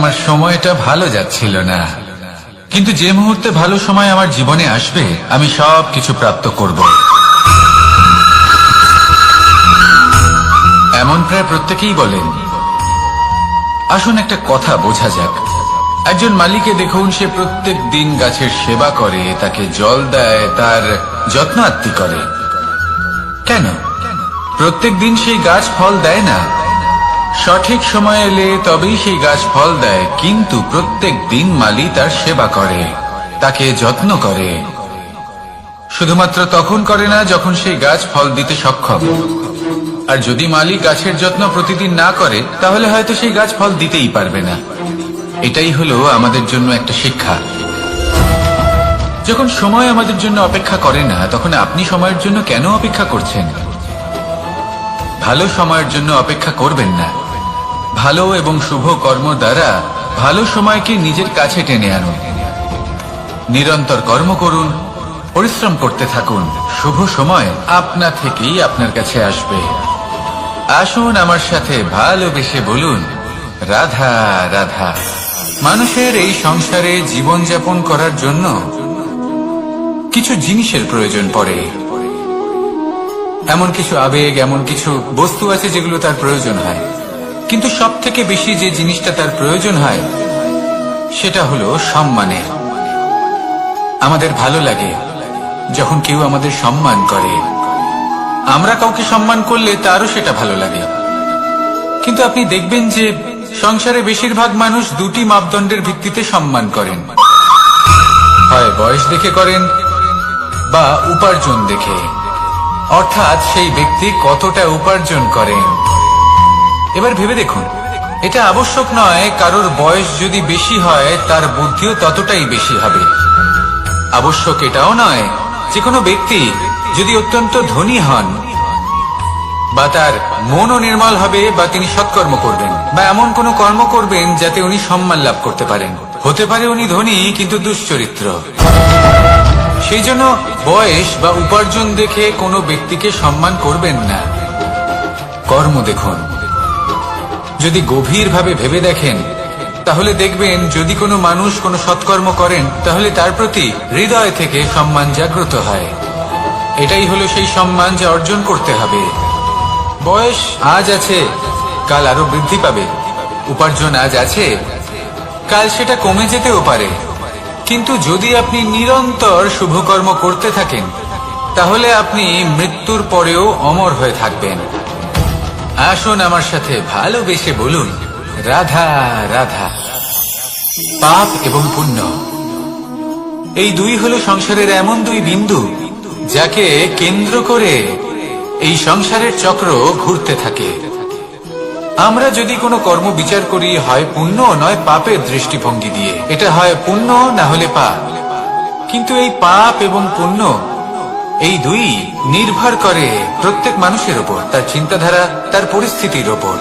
আমার সময়টা ভালো যাচ্ছিল না, কিন্তু যে মুহূর্তে ভালো সময় আমার জীবনে আসবে আমি সব কিছু প্রাপ্ত করব। এমন প্রায় প্রত্যেকেই বলেন। আসুন একটা কথা বোঝা যাক। একজন মালিকে দেখুন, সে প্রত্যেক দিন গাছের সেবা করে, তাকে জল দেয়, তার যত্ন আত্তি করে। কেন? প্রত্যেক দিন সেই গাছ ফল দেয় না। সঠিক সময় এলে তবেই সেই গাছ ফল দেয়, কিন্তু প্রত্যেক দিন মালি তার সেবা করে, তাকে যত্ন করে। শুধুমাত্র তখন করে না যখন সেই গাছ ফল দিতে সক্ষম। আর যদি মালি গাছের যত্ন প্রতিদিন না করে তাহলে হয়তো সেই গাছ ফল দিতেই পারবে না। এটাই হলো আমাদের জন্য একটা শিক্ষা। যখন সময় আমাদের জন্য অপেক্ষা করে না, তখন আপনি সময়ের জন্য কেন অপেক্ষা করছেন? ভালো সময়ের জন্য অপেক্ষা করবেন না। ভালো এবং শুভ কর্ম দ্বারা ভালো সময়কে নিজের কাছে টেনে আনুন। নিরন্তর কর্ম করুন, পরিশ্রম করতে থাকুন। শুভ সময় আপনা থেকেই আপনার কাছে আসবে। আসুন আমার সাথে ভালোবেসে বলুন, রাধা রাধা। মানুষের এই সংসারে জীবনযাপন করার জন্য কিছু জিনিসের প্রয়োজন পড়ে। এমন কিছু আবেগ, এমন কিছু বস্তু আছে যেগুলো তার প্রয়োজন হয়, কিন্তু সব থেকে বেশি যে জিনিসটা তার প্রয়োজন হয় সেটা হলো সম্মানের। আমাদের ভালো লাগে যখন কেউ আমাদের সম্মান করে। আমরা কাউকে সম্মান করলে তারও সেটা ভালো লাগে। কিন্তু আপনি দেখবেন যে সংসারে বেশিরভাগ মানুষ দুটি মাপদণ্ডের ভিত্তিতে সম্মান করেন। হয় বয়স দেখে করেন বা উপার্জন দেখে, অর্থাৎ সেই ব্যক্তি কতটা উপার্জন করেন। এবার ভেবে দেখুন, এটা আবশ্যক নয় কারোর বয়স যদি বেশি হয় তার বুদ্ধিও ততটাই বেশি হবে। আবশ্যক এটাও নয় যে কোনো ব্যক্তি যদি অত্যন্ত ধনী হন বা তার মনও নির্মল হবে বা তিনি সৎকর্ম করবেন বা এমন কোনো কর্ম করবেন যাতে উনি সম্মান লাভ করতে পারেন। হতে পারে উনি ধনী কিন্তু দুশ্চরিত্র। সেই জন্য বয়স বা উপার্জন দেখে কোনো ব্যক্তিকে সম্মান করবেন না। কর্ম দেখুন। যদি গভীরভাবে ভেবে দেখেন তাহলে দেখবেন যদি কোনো মানুষ কোনো সৎকর্ম করেন তাহলে তার প্রতি হৃদয় থেকে সম্মান জাগ্রত হয়। এটাই হলো সেই সম্মান যা অর্জন করতে হবে। বয়স আজ আছে, কাল আরো বৃদ্ধি পাবে। উপার্জন আজ আছে, কাল সেটা কমে যেতেও পারে। কিন্তু যদি আপনি নিরন্তর শুভকর্ম করতে থাকেন তাহলে আপনি মৃত্যুর পরেও অমর হয়ে থাকবেন। আসুন আমার সাথে ভালোবেসে বলুন, রাধা রাধা। পাপ এবং পুণ্য, এই দুই হলো সংসারের এমন দুই বিন্দু যাকে কেন্দ্র করে এই সংসারের চক্র ঘুরতে থাকে। আমরা যদি কোনো কর্ম বিচার করি হয় পুণ্য নয় পাপের দৃষ্টিভঙ্গি দিয়ে, এটা হয় পুণ্য না হলে পাপ। কিন্তু এই পাপ এবং পুণ্য এই দুই নির্ভর করে প্রত্যেক মানুষের ওপর, তার চিন্তাধারা, তার পরিস্থিতির ওপর।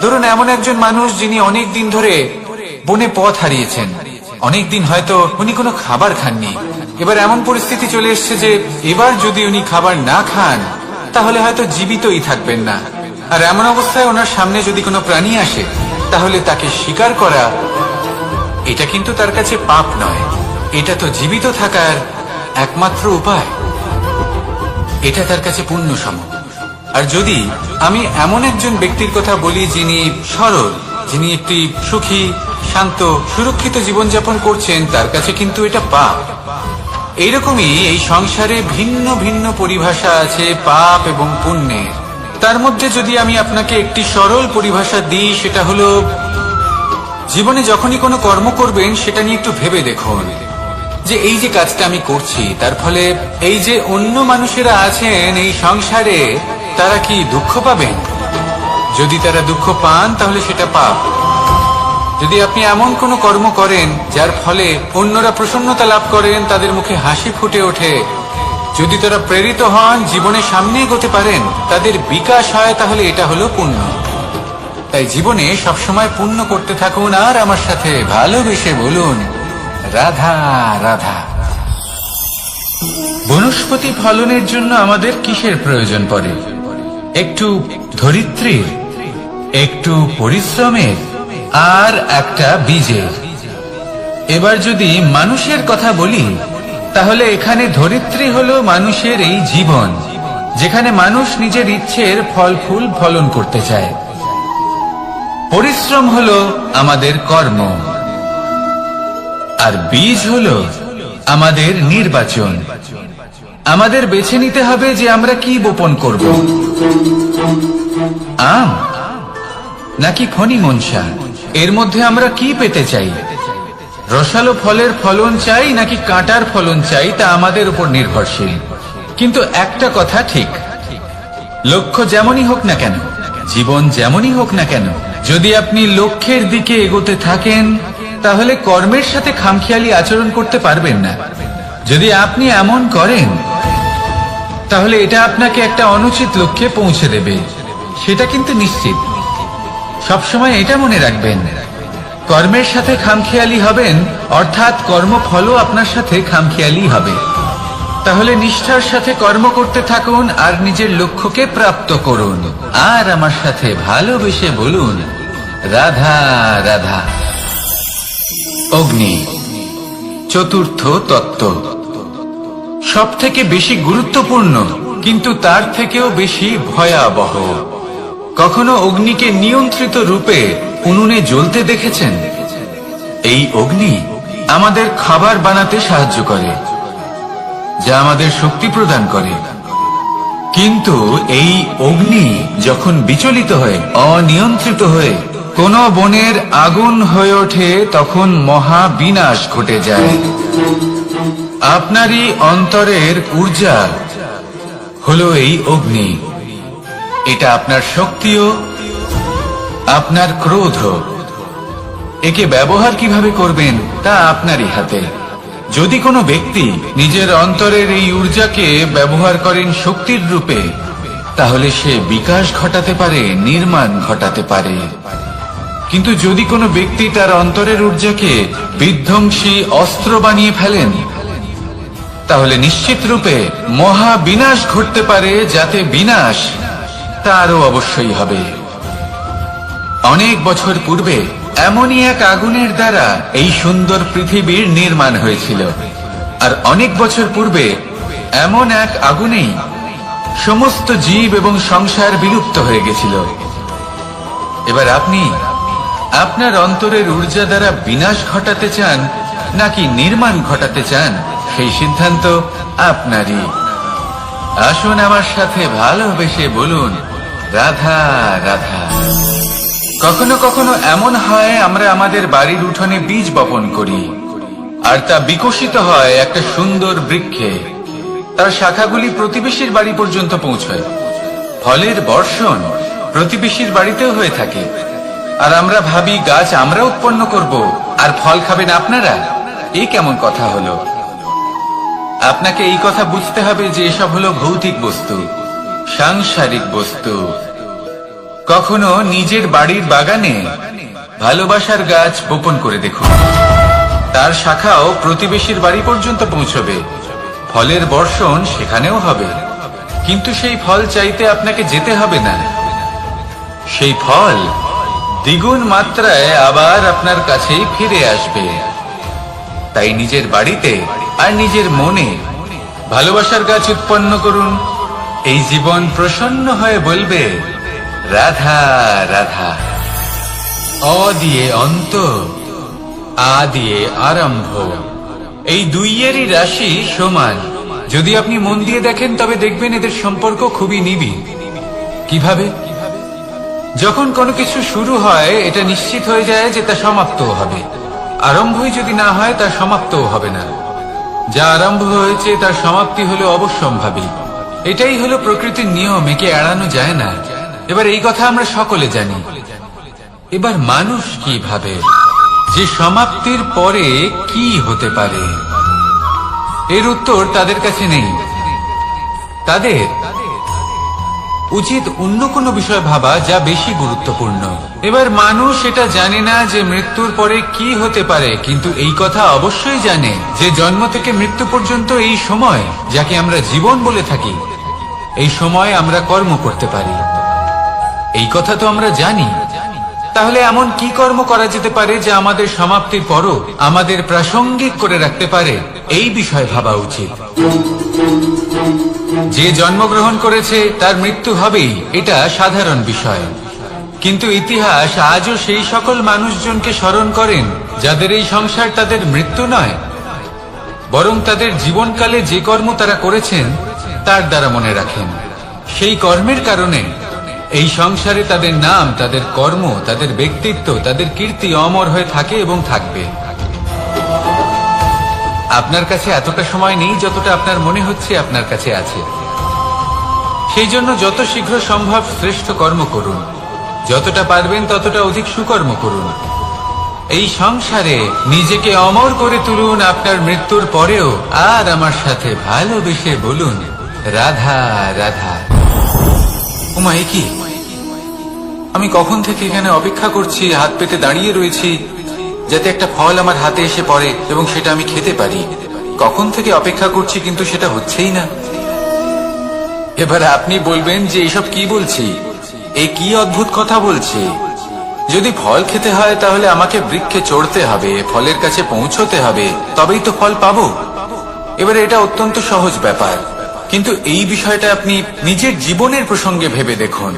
ধরুন এমন একজন মানুষ যিনি অনেক দিন ধরে বনে পথ হারিয়েছেন, অনেক দিন হয়তো উনি কোনো খাবার খাননি। এবার এমন পরিস্থিতি চলে এসছে যে এবার যদি উনি খাবার না খান তাহলে হয়তো জীবিতই থাকবেন না। আর এমন অবস্থায় ওনার সামনে যদি কোনো প্রাণী আসে তাহলে তাকে শিকার করা, এটা কিন্তু তার কাছে পাপ নয়, এটা তো জীবিত থাকার একমাত্র উপায়। এটা তার কাছে পুণ্য সম। আর যদি আমি এমন একজন ব্যক্তির কথা বলি যিনি সরল, যিনি একটি সুখী, শান্ত, সুরক্ষিত জীবনযাপন করছেন, তার কাছে কিন্তু এটা পাপ। এইরকমই এই সংসারে ভিন্ন ভিন্ন পরিভাষা আছে পাপ এবং পুণ্যের। তার মধ্যে যদি আমি আপনাকে একটি সরল পরিভাষা দিই, সেটা হলো জীবনে যখনই কোনো কর্ম করবেন সেটা নিয়ে একটু ভেবে দেখুন যে এই যে কাজটা আমি করছি তার ফলে এই যে অন্য মানুষেরা আছেন এই সংসারে তারা কি দুঃখ পাবেন? যদি তারা দুঃখ পান তাহলে সেটা পাপ। যদি আপনি এমন কোনো কর্ম করেন যার ফলে অন্যরা প্রসন্নতা লাভ করেন, তাদের মুখে হাসি ফুটে ওঠে, যদি তারা প্রেরিত হন, জীবনে সামনে এগোতে পারেন, তাদের বিকাশ হয়, তাহলে এটা হলো পুণ্য। তাই জীবনে সবসময় পুণ্য করতে থাকুন আর আমার সাথে ভালোবেসে বলুন, রাধা রাধা। বনস্পতি ফলনের জন্য আমাদের কিসের প্রয়োজন পড়ে? একটু ধরিত্রীর, একটু পরিশ্রমের, আর একটা বীজের। এবার যদি মানুষের কথা বলি, তাহলে এখানে ধরিত্রী হলো মানুষের এই জীবন, যেখানে মানুষ নিজের ইচ্ছের ফল ফুল ফলন করতে চায়। পরিশ্রম হলো আমাদের কর্ম, আর বীজ হলো আমাদের নির্বাচন। আমাদের বেছে নিতে হবে যে আমরা কি বপন করব, আম নাকি ফণি মনসা। এর মধ্যে আমরা কি পেতে চাই? রসালো ফলের ফলন চাই নাকি কাঁটার ফলন চাই, তা আমাদের উপর নির্ভরশীল। কিন্তু একটা কথা ঠিক, লক্ষ্য যেমনই হোক না কেন, জীবন যেমনই হোক না কেন, যদি আপনি লক্ষ্যের দিকে এগোতে থাকেন, তাহলে কর্মের সাথে খামখেয়ালি আচরণ করতে পারবেন না। যদি আপনি এমন করেন, তাহলে এটা আপনাকে একটা অনুচিত লক্ষ্যে পৌঁছে দেবে, সেটা কিন্তু নিশ্চিত। সবসময় এটা মনে রাখবেন, কর্মের সাথে খামখেয়ালি হবেন, অর্থাৎ কর্মফলও আপনার সাথে খামখেয়ালি হবে। তাহলে নিষ্ঠার সাথে কর্ম করতে থাকুন আর নিজের লক্ষ্যকে প্রাপ্ত করুন। আর আমার সাথে ভালোবেসে বলুন, রাধা রাধা। অগ্নি চতুর্থ তত্ত্ব, সব থেকে বেশি গুরুত্বপূর্ণ, কিন্তু তার থেকেও বেশি ভয়াবহ। কখনো অগ্নিকে নিয়ন্ত্রিত রূপে উনুনে জ্বলতে দেখেছেন? এই অগ্নি আমাদের খাবার বানাতে সাহায্য করে, যা আমাদের শক্তি প্রদান করে। কিন্তু এই অগ্নি যখন বিচলিত হয়ে, অনিয়ন্ত্রিত হয়ে কোন বনের আগুন হয়ে ওঠে, তখন মহা বিনাশ ঘটে যায়। আপনারই অন্তরের ঊর্জা হলো এই অগ্নি। এটা আপনার শক্তিও, আপনার ক্রোধ। একে ব্যবহার কিভাবে করবেন তা আপনারই হাতে। যদি কোনো ব্যক্তি নিজের অন্তরের এই ঊর্জাকে ব্যবহার করেন শক্তির রূপে, তাহলে সে বিকাশ ঘটাতে পারে, নির্মাণ ঘটাতে পারে। কিন্তু যদি কোনো ব্যক্তি তার অন্তরের ঊর্জাকে বিধ্বংসী অস্ত্র বানিয়ে ফেলেন, তাহলে নিশ্চিত রূপে মহা বিনাশ ঘটতে পারে, যাতে বিনাশ তারও অবশ্যই হবে। অনেক বছর পূর্বে এমনই এক আগুনের দ্বারা এই সুন্দর পৃথিবীর নির্মাণ হয়েছিল, আর অনেক বছর পূর্বে এমন এক আগুনেই সমস্ত জীব এবং সংসার বিলুপ্ত হয়ে গেছিল। এবার আপনি আপনার অন্তরের ঊর্জা দ্বারা বিনাশ ঘটাতে চান নাকি নির্মাণ ঘটাতে চান, সেই সিদ্ধান্ত আপনারই। আসুন আমার সাথে ভালোবেসে বলুন, রাধা রাধা। কখনো কখনো এমন হয়, আমরা আমাদের বাড়ির উঠোনে বীজ বপন করি, আর তা বিকশিত হয় একটা সুন্দর বৃক্ষে। তার শাখাগুলি প্রতিবেশীর বাড়ি পর্যন্ত পৌঁছয়। ফলের বর্ষণ প্রতিবেশীর বাড়িতেও হয়ে থাকে, আর আমরা ভাবি গাছ আমরা উৎপন্ন করব আর ফল খাবেন আপনারা। এই কেমন কথা হলো? আপনাকে এই কথা বুঝতে হবে যে এসব হলো ভৌতিক বস্তু, সাংসারিক বস্তু। কখনো নিজের বাড়ির বাগানে ভালোবাসার গাছ বপন করে দেখুন, তার শাখাও প্রতিবেশীর বাড়ি পর্যন্ত পৌঁছবে, ফলের বর্ষণ সেখানেও হবে। কিন্তু সেই ফল চাইতে আপনাকে যেতে হবে না, সেই ফল দ্বিগুণ মাত্রায় আবার আপনার কাছেই ফিরে আসবে। তাই নিজের বাড়িতে আর নিজের মনে ভালোবাসার গাছ উৎপন্ন করুন। এই জীবন প্রসন্ন হয়ে বলবে, রাধা রাধা। অ দিয়ে অন্ত, আ দিয়ে আরম্ভ, এই দুইয়েরই রাশি সমান। যদি আপনি মন দিয়ে দেখেন, তবে দেখবেন এদের সম্পর্ক খুবই নিবিড়। কিভাবে? যখন কোনো কিছু শুরু হয়, এটা নিশ্চিত হয়ে যায় যে তা সমাপ্তও হবে। আরম্ভই যদি না হয়, তা সমাপ্তও হবে না। যা আরম্ভ হয়েছে তার সমাপ্তি হলো অবশ্যম্ভাবী। এটাই হলো প্রকৃতির নিয়ম, একে এড়ানো যায় না। এবার এই কথা আমরা সকলে জানি। এবার মানুষ কি ভাবে যে সমাপ্তির পরে কি হতে পারে, এর উত্তর তাদের কাছে নেই। তাদের উচিত অন্য কোনো বিষয় ভাবা যা বেশি গুরুত্বপূর্ণ। এবার মানুষ এটা জানে না যে মৃত্যুর পরে কি হতে পারে, কিন্তু এই কথা অবশ্যই জানে যে জন্ম থেকে মৃত্যু পর্যন্ত এই সময়, যাকে আমরা জীবন বলে থাকি, এই সময় আমরা কর্ম করতে পারি। এই কথা তো আমরা জানি। তাহলে এমন কি কর্ম করা যেতে পারে যা আমাদের সমাপ্তির পরও আমাদের প্রাসঙ্গিক করে রাখতে পারে, এই বিষয়ে ভাবা উচিত। যে জন্মগ্রহণ করেছে তার মৃত্যু হবেই, এটা সাধারণ বিষয়। কিন্তু ইতিহাস আজও সেই সকল মানুষজনকে স্মরণ করেন যাদের এই সংসার তাদের মৃত্যু নয়, বরং তাদের জীবনকালে যে কর্ম তারা করেছেন তার দ্বারা মনে রাখেন। সেই কর্মের কারণে এই সংসারে তাদের নাম, তাদের কর্ম, তাদের ব্যক্তিত্ব, তাদের কীর্তি অমর হয়ে থাকে এবং থাকবে। আপনার কাছে এতটা সময় নেই যতটা আপনার মনে হচ্ছে আপনার কাছে আছে। সেই জন্য যত শীঘ্র সম্ভব শ্রেষ্ঠ কর্ম করুন, যতটা পারবেন ততটা অধিক সুকর্ম করুন। এই সংসারে নিজেকে অমর করে তুলুন আপনার মৃত্যুর পরেও, আর আমার সাথে ভালোবেসে বলুন রাধা রাধা। ওমা, এ কি? আমি কখন থেকে এখানে অপেক্ষা করছি, হাত পেতে দাঁড়িয়ে রয়েছি যাতে একটা ফল আমার হাতে এসে পড়ে এবং সেটা আমি খেতে পারি। কখন থেকে অপেক্ষা করছি, কিন্তু সেটা হচ্ছেই না। এবার আপনি বলবেন যে এইসব কি বলছি, এই কি অদ্ভুত কথা বলছি। যদি ফল খেতে হয় তাহলে আমাকে বৃক্ষে চড়তে হবে, ফলের কাছে পৌঁছতে হবে, তবেই তো ফল পাবো। এবারে এটা অত্যন্ত সহজ ব্যাপার, কিন্তু এই বিষয়টা আপনি নিজের জীবনের প্রসঙ্গে ভেবে দেখুন।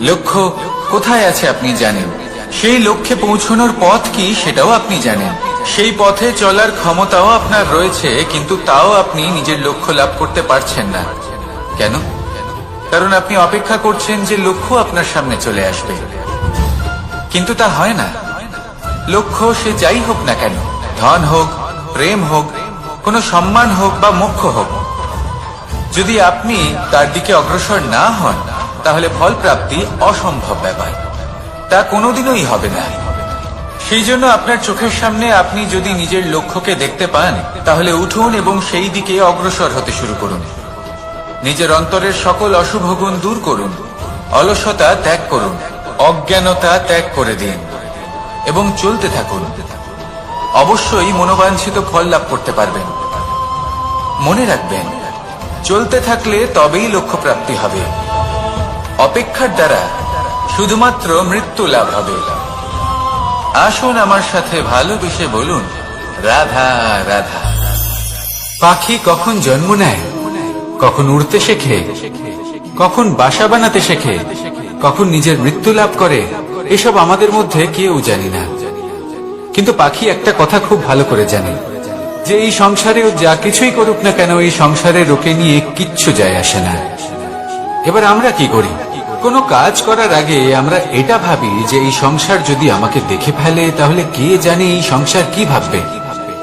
লক্ষ্য কোথায় আছে আপনি জানেন, সেই লক্ষ্যে পৌঁছানোর পথ কি সেটাও আপনি জানেন, সেই পথে চলার ক্ষমতাও আপনার রয়েছে, কিন্তু তাও আপনি নিজের লক্ষ্য লাভ করতে পারছেন না। কেন? কারণ আপনি অপেক্ষা করছেন যে লক্ষ্য আপনার সামনে চলে আসবে, কিন্তু তা হয় না। লক্ষ্য সে যাই হোক না কেন, ধন হোক, প্রেম হোক, কোনো সম্মান হোক বা মোক্ষ হোক, যদি আপনি তার দিকে অগ্রসর না হন তাহলে ফল প্রাপ্তি অসম্ভব ব্যাপার, তা কোনোদিনই হবে না। সেই জন্য আপনার চোখের সামনে আপনি যদি নিজের লক্ষ্যকে দেখতে পান তাহলে উঠুন এবং সেই দিকে অগ্রসর হতে শুরু করুন। নিজের অন্তরের সকল অশুভ গুণ দূর করুন, অলসতা ত্যাগ করুন, অজ্ঞানতা ত্যাগ করে দিন এবং চলতে থাকুন। অবশ্যই মনোবাঞ্ছিত ফল লাভ করতে পারবেন। মনে রাখবেন, চলতে থাকলে তবেই লক্ষ্য প্রাপ্তি হবে। অপেক্ষার দ্বারা শুধুমাত্র মৃত্যু লাভ হবে। আসুন আমার সাথে ভালোবেসে বলুন রাধা রাধা। পাখি কখন জন্ম নেয়, কখন উড়তে শেখে, কখন বাসা বানাতে শেখে, কখন নিজের মৃত্যু লাভ করে, এসব আমাদের মধ্যে কেউ জানি না। কিন্তু পাখি একটা কথা খুব ভালো করে জানে, যে এই সংসারে ও যা কিছুই করুক না কেন, এই সংসারের ওকে নিয়ে কিচ্ছু যায় আসে না। এবার আমরা কি করি? কোনো কাজ করার আগে আমরা এটা ভাবি যে এই সংসার যদি আমাকে দেখে ফেলে তাহলে কে জানে এই সংসার কি ভাববে,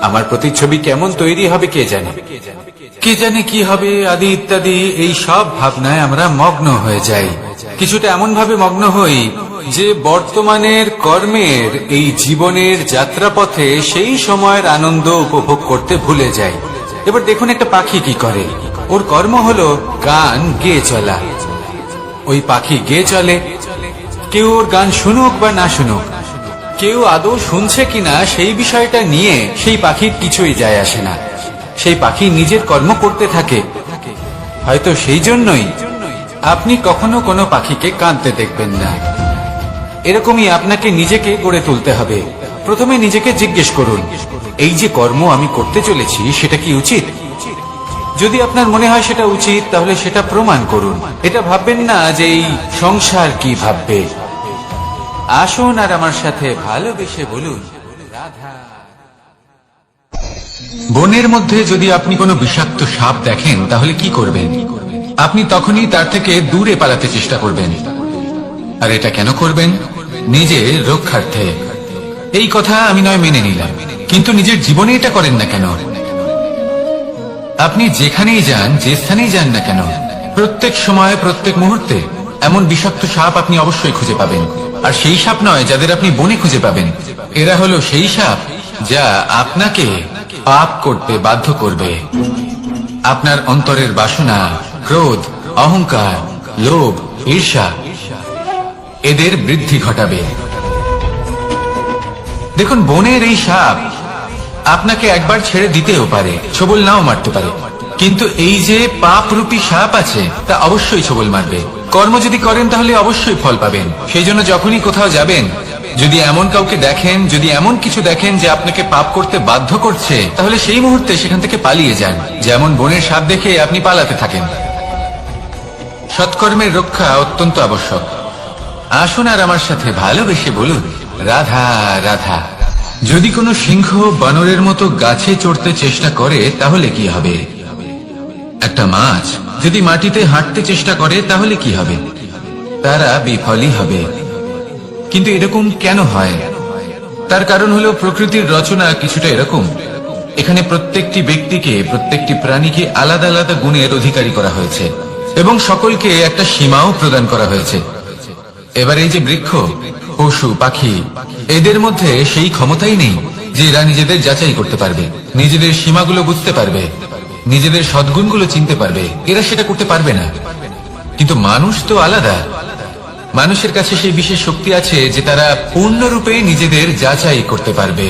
আমার প্রতিচ্ছবি কেমন তৈরি হবে কে জানে, কে জানে কি হবে আদি ইত্যাদি। এই সব ভাবনায় আমরা মগ্ন হয়ে যাই। কিছুটা এমন ভাবে মগ্ন হই যে বর্তমানের কর্মের এই জীবনের যাত্রাপথে সেই সময়ের আনন্দ উপভোগ করতে ভুলে যাই। এবার দেখুন একটা পাখি কি করে, ওর কর্ম হলো গান গেয়ে চলা। ওই পাখি গেয়ে চলে, কেউ ওর গান শুনুক বা না শুনুক, কেউ আদৌ শুনছে কিনা সেই বিষয়টা নিয়ে সেই পাখির কিছুই যায় আসে না। সেই পাখি নিজের কর্ম করতে থাকে। হয়তো সেই জন্যই আপনি কখনো কোনো পাখিকে কাঁদতে দেখবেন না। এরকমই আপনাকে নিজেকে গড়ে তুলতে হবে। প্রথমে নিজেকে জিজ্ঞেস করুন, এই যে কর্ম আমি করতে চলেছি সেটা কি উচিত? যদি আপনার মনে হয় সেটা উচিত তাহলে সেটা প্রমাণ করুন। এটা ভাববেন না যে এই সংসার কি ভাববে। আসুন আর আমার সাথে ভালোবেসে বলুন রাধা। বনের মধ্যে যদি আপনি কোনো বিষাক্ত সাপ দেখেন তাহলে কি করবেন? আপনি তখনই তার থেকে দূরে পালাতে চেষ্টা করবেন। আর এটা কেন করবেন? নিজের রক্ষার্থে। এই কথা আমি নয় মেনে নিলাম, কিন্তু নিজের জীবনে এটা করেন না কেন? আপনি যেখানেই যান, যে স্থানেই যান না কেন, প্রত্যেক সময় প্রত্যেক মুহূর্তে এমন বিষাক্ত সাপ আপনি অবশ্যই খুঁজে পাবেন। আর সেই সাপ নয় যাদের আপনি বনে খুঁজে পাবেন, এরা হলো সেই সাপ যা আপনাকে পাপ করতে বাধ্য করবে। আপনার অন্তরের বাসনা, ক্রোধ, অহংকার, লোভ, ঈর্ষা এদের বৃদ্ধি ঘটাবে। দেখুন, বনের এই সাপ আপনাকে একবার ছেড়ে দিতেও পারে, ছোবল নাও মারতে পারে, কিন্তু এই যে পাপরূপী সাপ আছে তা অবশ্যই ছোবল মারবে। কর্ম যদি করেন তাহলে অবশ্যই ফল পাবেন। সেই জন্য যখনই কোথাও যাবেন, যদি এমন কাউকে দেখেন, যদি এমন কিছু দেখেন যে আপনাকে পাপ করতে বাধ্য করছে, তাহলে সেই মুহূর্তে সেখান থেকে পালিয়ে যান। যেমন বনের সাপ দেখে আপনি পালাতে থাকেন। সৎকর্মের রক্ষা অত্যন্ত আবশ্যক। আসুন আর আমার সাথে ভালোবেসে বলুন, রাধা রাধা। যদি কোনো সিংহ বানরের মতো গাছে চড়তে চেষ্টা করে তাহলে কি হবে? একটা মাছ যদি মাটিতে হাঁটতে চেষ্টা করে তাহলে কি হবে? তারা বিফলই হবে। কিন্তু এরকম কেন হয়? তার কারণ হলো প্রকৃতির রচনা কিছুটা এরকম। এখানে প্রত্যেকটি ব্যক্তিকে, প্রত্যেকটি প্রাণীকে আলাদা আলাদা গুণের অধিকারী করা হয়েছে এবং সকলকে একটা সীমাও প্রদান করা হয়েছে। এবার এই যে বৃক্ষ, পশু, পাখি, এদের মধ্যে সেই ক্ষমতাই নেই যে এরা নিজেদের যাচাই করতে পারবে, নিজেদের সীমাগুলো বুঝতে পারবে, নিজেদের সদ্গুণগুলো চিনতে পারবে। এরা সেটা করতে পারবে না। কিন্তু মানুষ তো আলাদা। মানুষের কাছে সেই বিশেষ শক্তি আছে যে তারা পূর্ণরূপে নিজেদের যাচাই করতে পারবে,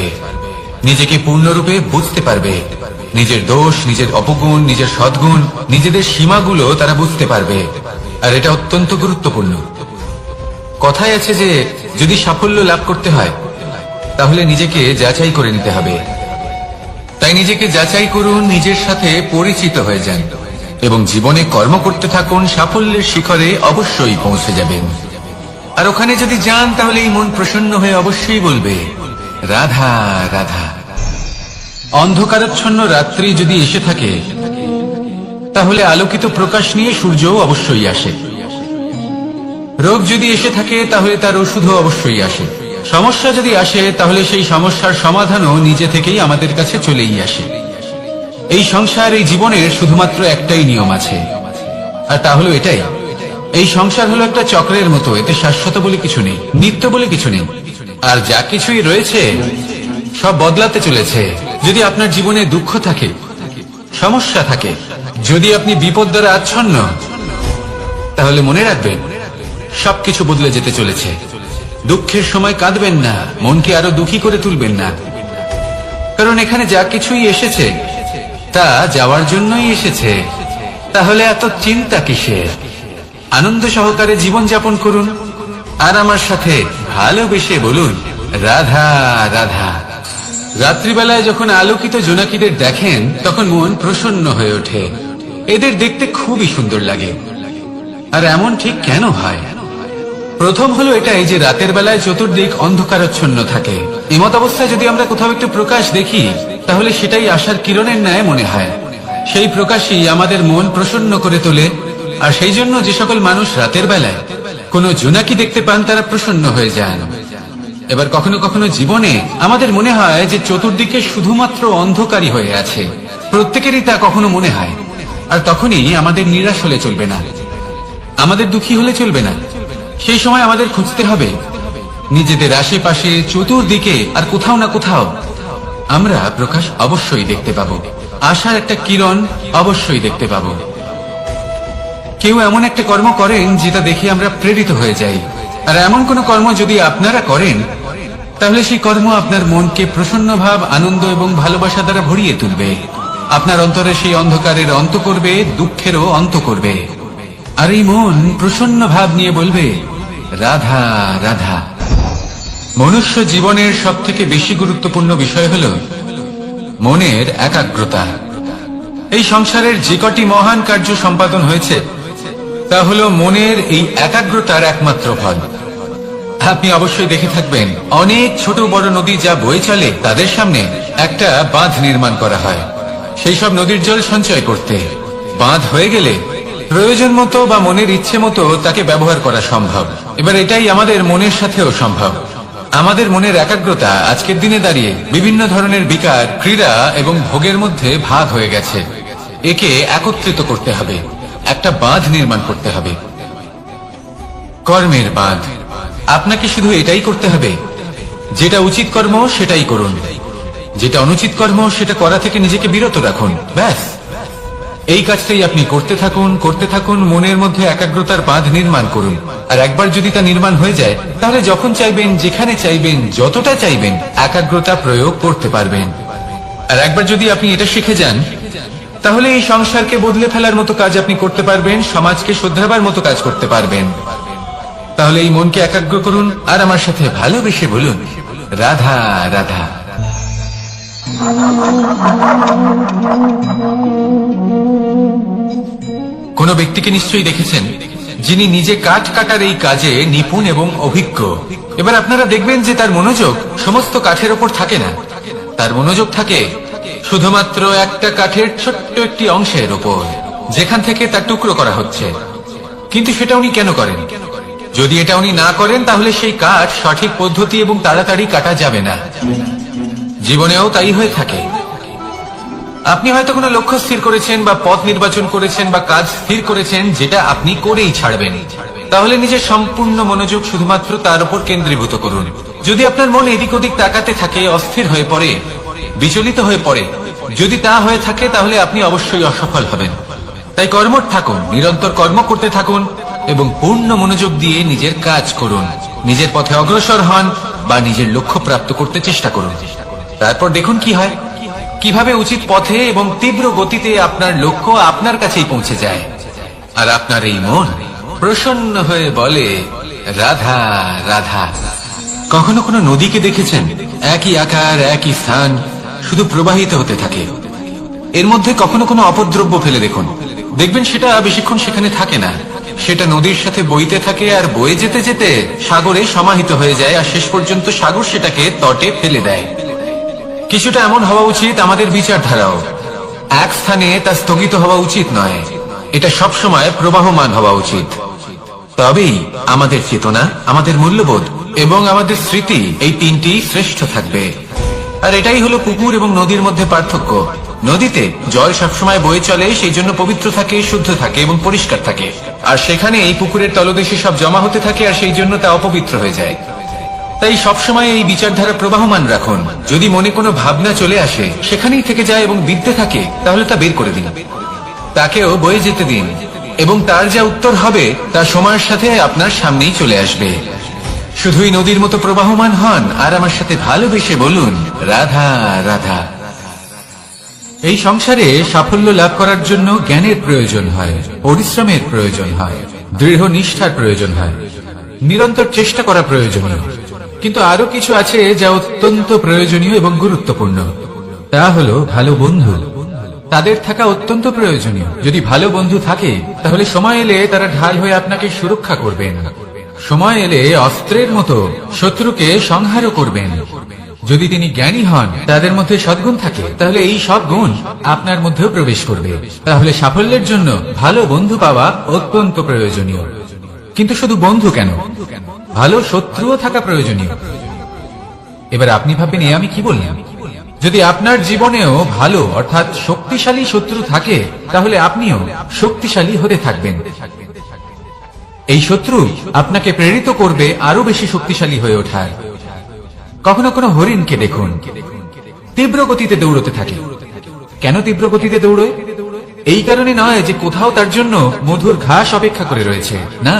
নিজেকে পূর্ণরূপে বুঝতে পারবে, নিজের দোষ, নিজের অপগুণ, নিজের সদ্গুণ, নিজেদের সীমাগুলো তারা বুঝতে পারবে। আর এটা অত্যন্ত গুরুত্বপূর্ণ। কথায় আছে যে যদি সাফল্য লাভ করতে হয় তাহলে নিজেকে যাচাই করে নিতে হবে। তাই নিজেকে যাচাই করুন, নিজের সাথে পরিচিত হয়ে যান এবং জীবনে কর্ম করতে থাকুন। সাফল্যের শিখরে অবশ্যই পৌঁছে যাবেন। আর ওখানে যদি যান তাহলে এই মন প্রসন্ন হয়ে অবশ্যই বলবে, রাধা রাধা। অন্ধকারাচ্ছন্ন রাত্রি যদি এসে থাকে তাহলে আলোকিত প্রকাশ নিয়ে সূর্যও অবশ্যই আসে। রোগ যদি এসে থাকে তাহলে তার ওষুধও অবশ্যই আসে। সমস্যা যদি আসে তাহলে সেই সমস্যার সমাধানও নিজে থেকেই আমাদের কাছে চলেই আসে। এই সংসার, এই জীবনের শুধুমাত্র একটাই নিয়ম আছে, আর তা হলো এটাই, এই সংসার হলো একটা চক্রের মতো। এতে শাশ্বত বলে কিছু নেই, নিত্য বলে কিছু নেই। আর যা কিছুই রয়েছে সব বদলাতে চলেছে। যদি আপনার জীবনে দুঃখ থাকে, সমস্যা থাকে, যদি আপনি বিপদ দ্বারা আচ্ছন্ন, তাহলে মনে রাখবেন সবকিছু বদলে যেতে চলেছে। দুঃখের সময় কাঁদবেন না, মনকে আরো দুঃখী করে তুলবেন না, কারণ এখানে যা কিছুই এসেছে তা যাওয়ার জন্যই এসেছে। তাহলে এত চিন্তা কিসের? আনন্দ সহকারে জীবন যাপন করুন আর আমার সাথে ভালোবেসে বলুন, রাধা রাধা। রাত্রিবেলায় যখন আলোকিত জোনাকিদের দেখেন তখন মন প্রসন্ন হয়ে ওঠে। এদের দেখতে খুবই সুন্দর লাগে। আর এমন ঠিক কেন হয়? প্রথম হলো এটাই যে রাতের বেলায় চতুর্দিক অন্ধকারাচ্ছন্ন থাকে। এমত অবস্থায় যদি আমরা কোথাও একটু প্রকাশ দেখি তাহলে সেটাই আশার কিরণের ন্যায় মনে হয়। সেই প্রকাশই আমাদের মন প্রসন্ন করে তোলে। আর সেই জন্য যে সকল মানুষ রাতের বেলায় কোনো জোনাকি দেখতে পান তারা প্রসন্ন হয়ে যান। এবার কখনো কখনো জীবনে আমাদের মনে হয় যে চতুর্দিকে শুধুমাত্র অন্ধকারই হয়ে আছে। প্রত্যেকেরই তা কখনো মনে হয়। আর তখনই আমাদের নিরাশ হলে চলবে না, আমাদের দুঃখী হলে চলবে না। সেই সময় আমাদের খুঁজতে হবে নিজেদের আশেপাশে, চতুর্দিকে, আর কোথাও না কোথাও আমরা প্রকাশ অবশ্যই দেখতে পাবো, আশার একটা কিরণ অবশ্যই দেখতে পাবো। কেউ এমন একটা কর্ম করেন যেটা দেখে আমরা প্রেরিত হয়ে যাই। আর এমন কোন কর্ম যদি আপনারা করেন তাহলে সেই কর্ম আপনার মনকে প্রসন্ন ভাব, আনন্দ এবং ভালোবাসা দ্বারা ভরিয়ে তুলবে। আপনার অন্তরে সেই অন্ধকারের অন্ত করবে, দুঃখেরও অন্ত করবে। আর এই মন প্রসন্ন ভাব নিয়ে বলবে, রাধা রাধা। মনুষ্য জীবনের সব থেকে বেশি গুরুত্বপূর্ণ বিষয় হল মনের একাগ্রতা। এই সংসারের যে কটি মহান কার্য সম্পাদন হয়েছে তা হলো মনের এই একাগ্রতার একমাত্র ফল। আপনি অবশ্যই দেখে থাকবেন অনেক ছোট বড় নদী যা বয়ে চলে তাদের সামনে একটা বাঁধ নির্মাণ করা হয় সেই সব নদীর জল সঞ্চয় করতে। বাঁধ হয়ে গেলে প্রয়োজন মতো বা মনের ইচ্ছে মতো তাকে ব্যবহার করা সম্ভব। এবার এটাই আমাদের মনের সাথেও সম্ভব। আমাদের মনের একাগ্রতা আজকের দিনে দাঁড়িয়ে বিভিন্ন ধরনের বিকার, ক্রীড়া এবং ভোগের মধ্যে ভাগ হয়ে গেছে। একে একত্রিত করতে হবে, একটা বাঁধ নির্মাণ করতে হবে, কর্মের বাঁধ। আপনাকে শুধু এটাই করতে হবে, যেটা উচিত কর্ম সেটাই করুন, যেটা অনুচিত কর্ম সেটা করা থেকে নিজেকে বিরত রাখুন। ব্যাস, এই কাজটাই আপনি করতে থাকুন, করতে থাকুন। মনের মধ্যে একাগ্রতার বাঁধ নির্মাণ করুন। আর একবার যদি তা নির্মাণ হয়ে যায় তাহলে যখন চাইবেন, যেখানে চাইবেন, যতটা চাইবেন একাগ্রতা প্রয়োগ করতে পারবেন। আর একবার যদি আপনি এটা শিখে যান তাহলে এই সংসারকে বদলে ফেলার মতো কাজ আপনি করতে পারবেন, সমাজকে শুধরাবার মতো কাজ করতে পারবেন। তাহলে এই মনকে একাগ্র করুন আর আমার সাথে ভালোবেসে বলুন, রাধা রাধা। কোন ব্যক্তিকে নিশ্চয়ই দেখেছেন যিনি নিজে কাঠ কাটার এই কাজে নিপুণ এবং অভিজ্ঞ। এবার আপনারা দেখবেন যে তার মনোযোগ সমস্ত কাঠের ওপর থাকে না, তার মনোযোগ থাকে শুধুমাত্র একটা কাঠের ছোট্ট একটি অংশের ওপর, যেখান থেকে তার টুকরো করা হচ্ছে। কিন্তু সেটা উনি কেন করেন? যদি এটা উনি না করেন তাহলে সেই কাঠ সঠিক পদ্ধতি এবং তাড়াতাড়ি কাটা যাবে না। জীবনেও তাই হয়ে থাকে। আপনি হয়তো কোনো লক্ষ্য স্থির করেছেন বা পথ নির্বাচন করেছেন বা কাজ স্থির করেছেন যেটা আপনি করেই ছাড়বেন। তাহলে নিজের সম্পূর্ণ মনোযোগ শুধুমাত্র তার উপর কেন্দ্রীভূত করুন। যদি আপনার মন এদিক ওদিক তাকাতে থাকে, অস্থির হয়ে পড়ে, বিচলিত হয়ে পড়ে, যদি তা হয়ে থাকে তাহলে আপনি অবশ্যই অসফল হবেন। তাই কর্মঠ থাকুন, নিরন্তর কর্ম করতে থাকুন এবং পূর্ণ মনোযোগ দিয়ে নিজের কাজ করুন। নিজের পথে অগ্রসর হন বা নিজের লক্ষ্য প্রাপ্ত করতে চেষ্টা করুন। তারপর দেখুন কি হয়, কিভাবে উচিত পথে এবং তীব্র গতিতে আপনার লক্ষ্য আপনার কাছেই পৌঁছে যায়। আর আপনার এই মন প্রসন্ন হয়ে বলে, রাধা রাধা। কখনো কোনো নদীকে দেখেছেন? একই আকার, একই স্থান, শুধু প্রবাহিত হতে থাকে। এর মধ্যে কখনো কোনো অপদ্রব্য ফেলে দেখুন, দেখবেন সেটা বেশিক্ষণ সেখানে থাকে না। সেটা নদীর সাথে বইতে থাকে আর বয়ে যেতে যেতে সাগরে সমাহিত হয়ে যায়, আর শেষ পর্যন্ত সাগর সেটাকে তটে ফেলে দেয়। কিছুটা এমন হওয়া উচিত আমাদের বিচারধারাও। এক স্থানে তা স্থগিত হওয়া উচিত নয়, এটা সবসময় প্রবাহমান হওয়া উচিত। তবেই আমাদের চেতনা, আমাদের মূল্যবোধ এবং আমাদের স্মৃতি, এই তিনটি শ্রেষ্ঠ থাকবে। আর এটাই হলো পুকুর এবং নদীর মধ্যে পার্থক্য। নদীতে জল সবসময় বয়ে চলে, সেই জন্য পবিত্র থাকে, শুদ্ধ থাকে এবং পরিষ্কার থাকে। আর সেখানে এই পুকুরের তলদেশে সব জমা হতে থাকে, আর সেই জন্য তা অপবিত্র হয়ে যায়। তাই সবসময় এই বিচারধারা প্রবাহমান রাখুন। যদি মনে কোনো ভাবনা চলে আসে, সেখানেই থেকে যায় এবং বিদ্যে থাকে, তাহলে তা বের করে দিন, তাকেও বয়ে যেতে দিন, এবং তার যা উত্তর হবে তা সময়ের সাথে আপনার সামনেই চলে আসবে। শুধুই নদীর মতো প্রবাহমান হন আর আমার সাথে ভালোবেসে বলুন, রাধা রাধা। এই সংসারে সাফল্য লাভ করার জন্য জ্ঞানের প্রয়োজন হয়, পরিশ্রমের প্রয়োজন হয়, দৃঢ় নিষ্ঠার প্রয়োজন হয়, নিরন্তর চেষ্টা করা প্রয়োজনীয়। কিন্তু আরো কিছু আছে যা অত্যন্ত প্রয়োজনীয় এবং গুরুত্বপূর্ণ। তা হলো ভালো বন্ধু। তাদের থাকা অত্যন্ত প্রয়োজনীয়। যদি ভালো বন্ধু থাকে তাহলে সময় এলে তারা ঢাল হয়ে আপনাকে সুরক্ষা করবেন। সময় এলে অস্ত্রের মতো শত্রুকে সংহারও করবেন। যদি তিনি জ্ঞানী হন, তাদের মধ্যে সদ্গুণ থাকে, তাহলে এই সব গুণ আপনার মধ্যেও প্রবেশ করবে। তাহলে সাফল্যের জন্য ভালো বন্ধু পাওয়া অত্যন্ত প্রয়োজনীয়। কিন্তু শুধু বন্ধু কেন, ভালো শত্রুও থাকা প্রয়োজনীয়। এবার আপনি ভাববেন, আমি কি বললাম? যদি আপনার জীবনেও ভালো অর্থাৎ শক্তিশালী শত্রু থাকে, তাহলে আপনিও শক্তিশালী হতে থাকবেন। এই শত্রু আপনাকে প্রেরিত করবে আরো বেশি শক্তিশালী হয়ে ওঠার। কখনো কোনো হরিণকে দেখুন, তীব্র গতিতে দৌড়তে থাকে। কেন তীব্র গতিতে দৌড়য়? এই কারণে নয় যে কোথাও তার জন্য মধুর ঘাস অপেক্ষা করে রয়েছে, না,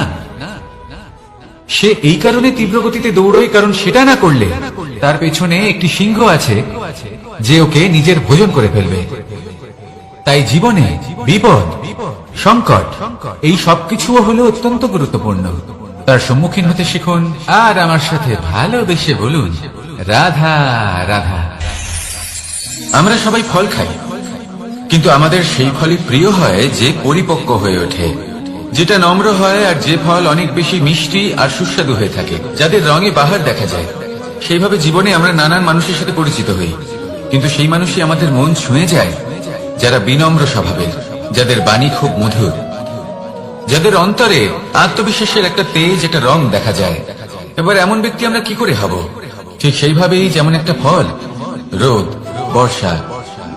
সে এই কারণে তীব্র গতিতে দৌড়য় কারণ সেটা না করলে তার পেছনে একটি সিংহ আছে যে ওকে নিজের ভোজন করে ফেলবে। তাই জীবনে বিপদ, সংকট, এই সবকিছুও হলো অত্যন্ত গুরুত্বপূর্ণ। তার সম্মুখীন হতে শিখুন আর আমার সাথে ভালোবেসে বলুন, রাধা রাধা। আমরা সবাই ফল খাই, কিন্তু আমাদের সেই ফলই প্রিয় হয় যে পরিপক্ক হয়ে ওঠে, যেটা নম্র হয়, আর যে ফল অনেক বেশি মিষ্টি আর সুস্বাদু হয়ে থাকে, যাদের রঙে বাহার দেখা যায়। সেইভাবে জীবনে আমরা নানান মানুষের সাথে পরিচিত হই, কিন্তু সেই মানুষই আমাদের মন ছুঁয়ে যায় যারা বিনম্র স্বভাবের, যাদের বাণী খুব মধুর, যাদের অন্তরে আত্মবিশ্বাসের একটা তেজ, একটা রং দেখা যায়। এবার এমন ব্যক্তি আমরা কি করে হব? ঠিক সেইভাবেই যেমন একটা ফল রোদ, বর্ষা,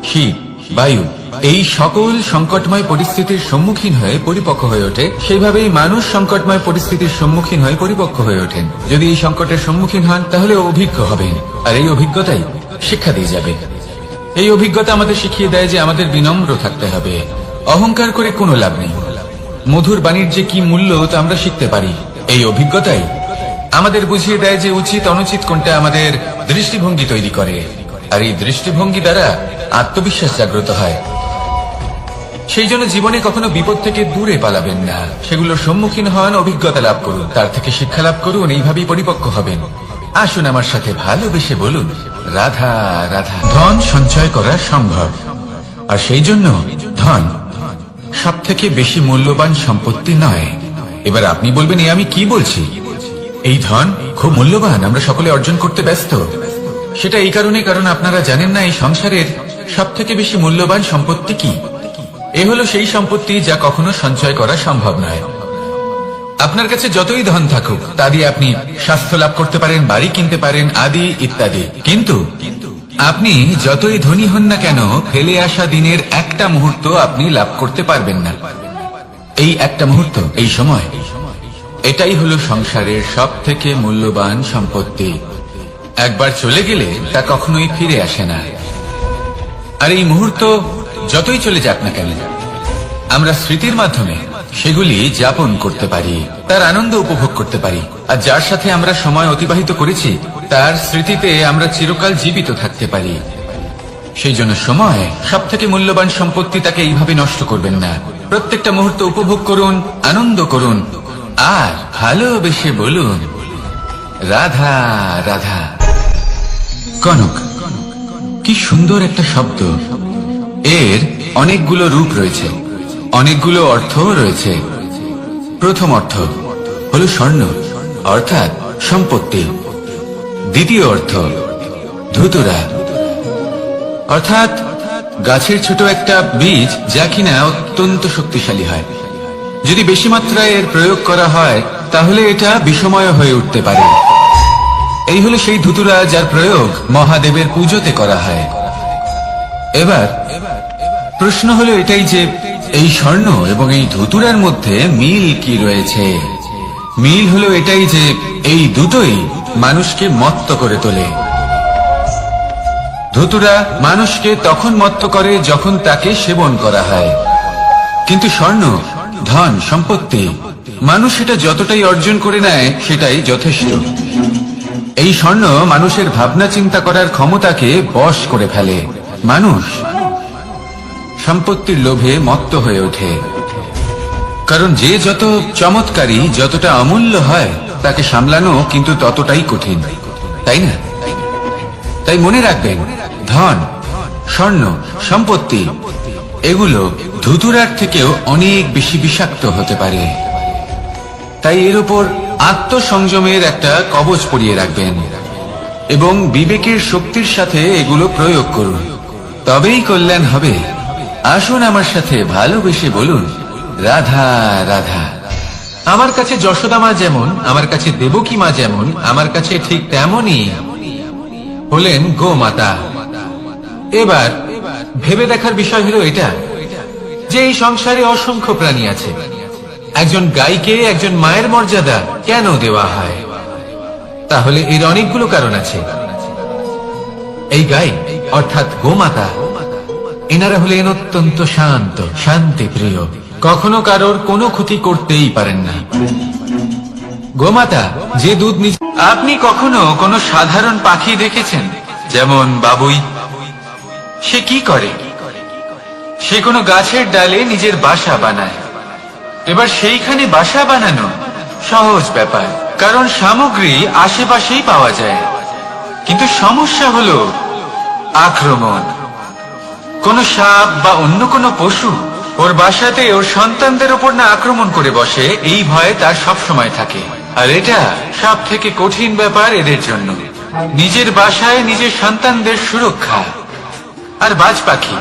শীত, বায়ু, এই সকল সংকটময় পরিস্থিতির সম্মুখীন হয়ে পরিপক্ক হয়ে ওঠে, সেইভাবেই মানুষ সংকটময় পরিস্থিতির সম্মুখীন হয়ে পরিপক্ক হয়ে ওঠেন। যদি এই সংকটের সম্মুখীন হন তাহলে অভিজ্ঞ হবেন, আর এই অভিজ্ঞতাই শিক্ষা দিয়ে যাবে। এই অভিজ্ঞতা আমাদের শিখিয়ে দেয় যে আমাদের বিনম্র থাকতে হবে। অহংকার করে কোনো লাভ নেই। মধুর বাণীর যে কি মূল্য তা আমরা শিখতে পারি। এই অভিজ্ঞতাই আমাদের বুঝিয়ে দেয় যে উচিত অনুচিত কোনটা, আমাদের দৃষ্টিভঙ্গি তৈরি করে, আর এই দৃষ্টিভঙ্গি দ্বারা আত্মবিশ্বাস জাগ্রত হয়। সেই জন্য জীবনে কখনো বিপদ থেকে দূরে পালাবেন না, সেগুলোর সম্মুখীন হন, অভিজ্ঞতা লাভ করুন, তার থেকে শিক্ষা লাভ করুন, এইভাবেই পরিপক্ক হবেন। আসুন আমার সাথে ভালোবেসে বলুন, রাধা রাধা। ধন সঞ্চয় করা সম্ভব, আর সেই জন্য ধন সব থেকে বেশি মূল্যবান সম্পত্তি নয়। এবার আপনি বলবেন, এ আমি কি বলছি? এই ধন খুব মূল্যবান, আমরা সকলে অর্জন করতে ব্যস্ত। সেটা এই কারণে, কারণ আপনারা জানেন না এই সংসারের সব থেকে বেশি মূল্যবান সম্পত্তি কি। এ হলো সেই সম্পত্তি যা কখনো সঞ্চয় করা সম্ভব নয়। আপনার কাছে যতই ধন থাকুক তা দিয়ে আপনি স্বাস্থ্য লাভ করতে পারেন, বাড়ি কিনতে পারেন, আদি ইত্যাদি, কিন্তু আপনি যতই ধনী হন না কেন, ফেলে আসা দিনের একটা মুহূর্ত আপনি লাভ করতে পারবেন না। এই একটা মুহূর্ত, এই সময়, এটাই হলো সংসারের সব থেকে মূল্যবান সম্পত্তি। একবার চলে গেলে তা কখনোই ফিরে আসে না। আর এই মুহূর্ত যতই চলে যাক না কেন, আমরা স্মৃতির মাধ্যমে সেগুলি যাপন করতে পারি, তার আনন্দ উপভোগ করতে পারি। আর যার সাথে আমরা সময় অতিবাহিত করেছি তার স্মৃতিতে আমরা চিরকাল জীবিত থাকতে পারি। সেই জন্য সময় সব থেকে মূল্যবান সম্পত্তি, তাকে এইভাবে নষ্ট করবেন না। প্রত্যেকটা মুহূর্ত উপভোগ করুন, আনন্দ করুন, আর ভালোবেসে বলুন, রাধা রাধা। কনক, কি সুন্দর একটা শব্দ। এর অনেকগুলো রূপ রয়েছে, অনেকগুলো অর্থও রয়েছে। প্রথম অর্থ হলো স্বর্ণ, অর্থাৎ সম্পত্তি। দ্বিতীয় অর্থ ধুতুরা, অর্থাৎ গাছের ছোট একটা বীজ, যা কিনা অত্যন্ত শক্তিশালী হয়। যদি বেশি মাত্রায় এর প্রয়োগ করা হয় তাহলে এটা বিষময় হয়ে উঠতে পারে। এই হলো সেই ধুতুরা যার প্রয়োগ মহাদেবের পুজোতে করা হয়। এবার প্রশ্ন হলো এটাই যে এই স্বর্ণ এবং এই ধুতুরার মধ্যে মিল কি রয়েছে। মিল হলো এটাই যে এই দুটোই মানুষকে মত্ত করে তোলে। ধুতুরা মানুষকে তখন মত্ত করে যখন তাকে সেবন করা হয়, কিন্তু স্বর্ণ, ধন, সম্পত্তি, মানুষ সেটা যতটাই অর্জন করে নেয় সেটাই যথেষ্ট। এই স্বর্ণ মানুষের ভাবনা চিন্তা করার ক্ষমতাকে বশ করে ফেলে। মানুষ সম্পত্তির লোভে মত্ত হয়ে ওঠে, কারণ যে যত চমৎকারী, যতটা অমূল্য হয় তাকে সামলানো কিন্তু ততটাই কঠিন, তাই না? তাই মনে রাখবেন, ধন, স্বর্ণ, সম্পত্তি এগুলো ধুতুরার থেকেও অনেক বেশি বিষাক্ত হতে পারে। তাই এর উপর আত্মসংযমের একটা কবচ পরিয়ে রাখবেন এবং বিবেকের শক্তির সাথে এগুলো প্রয়োগ করুন, তবেই কল্যাণ হবে। আসুন আমার সাথে ভালোবেসে বলুন, রাধা রাধা। আমার কাছে যশোদা মা যেমন, আমার কাছে দেবকী মা যেমন, আমার কাছে ঠিক তেমনই হলেন গোমাতা। এবার ভেবে দেখার বিষয় হলো এটা যে এই সংসারে অসংখ্য প্রাণী আছে, একজন গাইকে একজন মায়ের মর্যাদা কেন দেওয়া হয়? তাহলে এর অনেকগুলো কারণ আছে। এই গাই অর্থাৎ গোমাতা, এনারা হলেন অত্যন্ত শান্ত, শান্তি প্রিয়, কখনো কারোর কোনো ক্ষতি করতেই পারেন না। গোমাতা যে দুধ নিচ্ছে। আপনি কখনো কোনো সাধারণ পাখি দেখেছেন, যেমন বাবুই? সে কি করে? সে কোনো গাছের ডালে নিজের বাসা বানায়। এবার সেইখানে বাসা বানানো সহজ ব্যাপার, কারণ সামগ্রী আশেপাশেই পাওয়া যায়। কিন্তু সমস্যা হলো আক্রমণ। কোন সাপ বা অন্য কোনো পশু ওর বাসাতে ওর সন্তানদের উপর না আক্রমণ করে বসে, এই ভয়ে তার সব সময় থাকে। আর এটা সব থেকে কঠিন ব্যাপার এদের জন্য, নিজের বাসায় নিজের সন্তানদের সুরক্ষা। আর বাজ পাখি,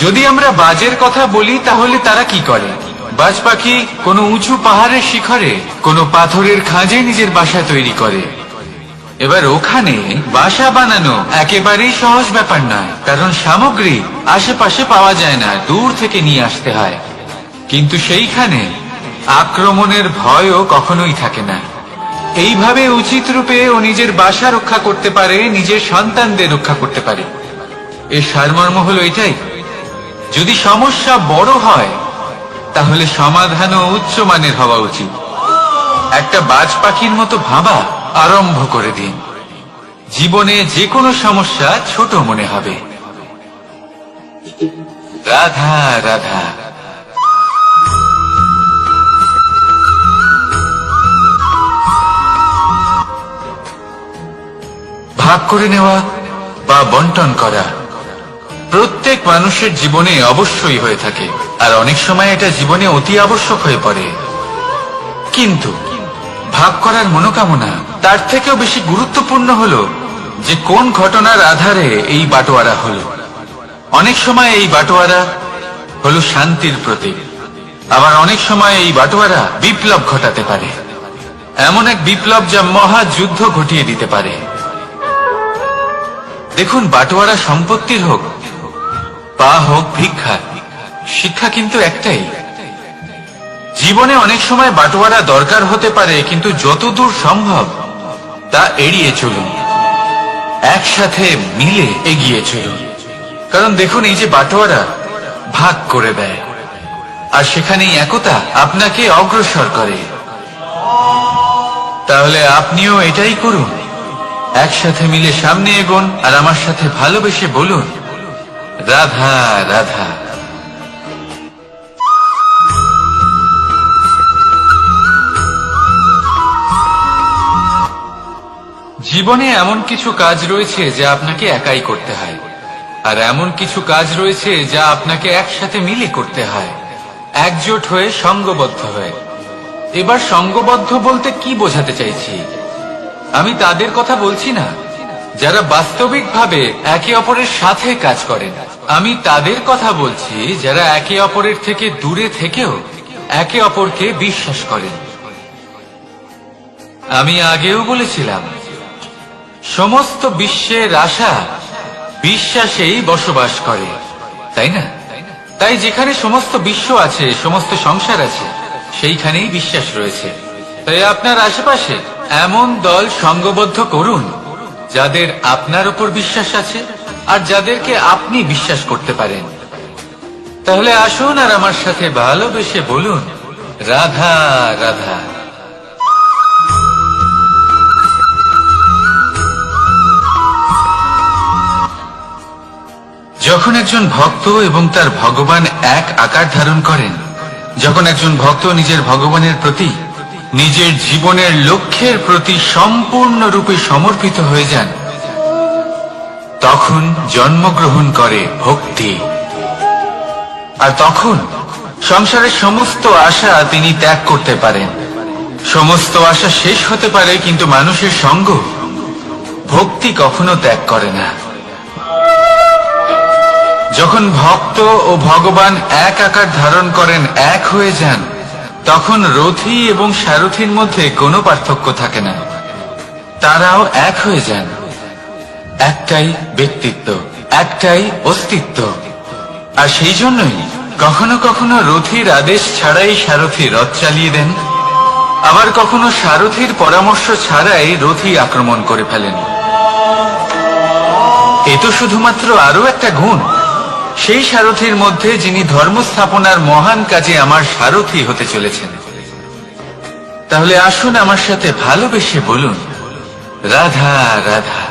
যদি আমরা বাজের কথা বলি তাহলে তারা কি করে? বাজ পাখি কোনো উঁচু পাহাড়ের শিখরে, কোনো পাথরের খাঁজে নিজের বাসা তৈরি করে। এবার ওখানে বাসা বানানো একেবারেই সহজ ব্যাপার নয়, কারণ সামগ্রী আশেপাশে পাওয়া যায় না, দূর থেকে নিয়ে আসতে হয়। কিন্তু সেইখানে আক্রমণের ভয়ও কখনোই থাকে না। এইভাবে উচিত রূপে ও নিজের বাসা রক্ষা করতে পারে, নিজের সন্তানদের রক্ষা করতে পারে। এর সারমর্ম হলো এটাই, যদি সমস্যা বড় হয় তাহলে সমাধানও উচ্চমানের হওয়া উচিত। একটা বাজ পাখির মতো ভাবা আরম্ভ করে দিন, জীবনে যে কোনো সমস্যা ছোট মনে হবে। রাধা রাধা। ভাগ করে নেওয়া বা বন্টন করা প্রত্যেক মানুষের জীবনে অবশ্যই হয়ে থাকে, আর অনেক সময় এটা জীবনে অতি আবশ্যক হয়ে পড়ে। কিন্তু ভাগ করার মনোকামনা তার থেকেও বেশি গুরুত্বপূর্ণ হলো যে কোন ঘটনার আধারে এই বাটোয়ারা হলো। অনেক সময় এই বাটোয়ারা হলো শান্তির প্রতীক, আবার অনেক সময় এই বাটোয়ারা বিপ্লব ঘটাতে পারে, এমন এক বিপ্লব যা মহাযুদ্ধ ঘটিয়ে দিতে পারে। দেখুন, বাটোয়ারা সম্পত্তির হোক বা হোক ভিক্ষা, শিক্ষা কিন্তু একটাই। জীবনে অনেক সময় বাটোয়ারা দরকার হতে পারে, কিন্তু যতদূর সম্ভব তা এড়িয়ে চলুন, একসাথে মিলে এগিয়ে চলুন। কারণ দেখুন, এই যে বাটোয়ারা ভাগ করে দেয়, আর সেখানেই একতা আপনাকে অগ্রসর করে। তাহলে আপনিও এটাই করুন, একসাথে মিলে সামনে এগোন, আর আমার সাথে ভালোবেসে বলুন রাধা রাধা। জীবনে এমন কিছু কাজ রয়েছে যা আপনাকে একাই করতে হয়, আর এমন কিছু কাজ রয়েছে যা আপনাকে একসাথে মিলে করতে হয়, একজোট হয়ে, সঙ্গবদ্ধ হয়ে। এবার সঙ্গবদ্ধ বলতে কি বোঝাতে চাইছি? আমি তাদের কথা বলছি না যারা বাস্তবিকভাবে একে অপরের সাথে কাজ করেন। আমি তাদের কথা বলছি যারা একে অপরের থেকে দূরে থেকেও একে অপরকে বিশ্বাস করেন। আমি আগেও বলেছিলাম, সমস্ত বিশ্বের আশা বিশ্বাসেই বসবাস করে, তাই না? তাই যেখানে সমস্ত বিশ্ব আছে, সমস্ত সংসার আছে, সেইখানেই বিশ্বাস রয়েছে। তাই আপনার আশেপাশে এমন দল সঙ্গবদ্ধ করুন যাদের আপনার উপর বিশ্বাস আছে, আর যাদেরকে আপনি বিশ্বাস করতে পারেন। তাহলে আসুন আর আমার সাথে ভালোবেসে বলুন রাধা রাধা। যখন একজন ভক্ত এবং তার ভগবান এক আকার ধারণ করেন, যখন একজন ভক্ত নিজের ভগবানের প্রতি, নিজের জীবনের লক্ষ্যের প্রতি সম্পূর্ণরূপে সমর্পিত হয়ে যান, তখন জন্মগ্রহণ করে ভক্তি। আর তখন সংসারের সমস্ত আশা তিনি ত্যাগ করতে পারেন। সমস্ত আশা শেষ হতে পারে, কিন্তু মানুষের সঙ্গ ভক্তি কখনো ত্যাগ করে না। যখন ভক্ত ও ভগবান এক আকার ধারণ করেন, এক হয়ে যান, তখন রথী এবং সারথীর মধ্যে কোনো পার্থক্য থাকে না, তারাও এক হয়ে যান। একটাই ব্যক্তিত্ব, একটাই অস্তিত্ব। আর সেই জন্যই কখনো কখনো রথীর আদেশ ছাড়াই সারথী রথ চালিয়ে দেন, আবার কখনো সারথীর পরামর্শ ছাড়াই রথী আক্রমণ করে ফেলেন। এ তো শুধুমাত্র আরো একটা গুণ সেই সারথীর মধ্যে, যিনি ধর্ম স্থাপনার মহান কাজে আমার সারথী হতে চলেছেন। তাহলে আসুন আমার সাথে ভালোবেসে বলুন রাধা রাধা।